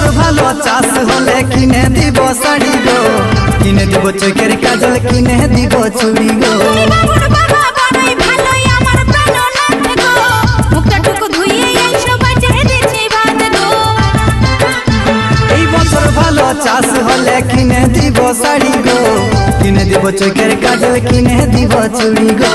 বছর ভালো চাষ হলে কিনে দিব শাড়ি গো, কিনে দিব চোখের কাজল, কিনে দিব চুড়ি গো। এই বছর ভালো চাষ হলে কিনে দিব শাড়ি গো, কিনে দিব চোখের কাজল, কিনে দিব চুড়ি গো।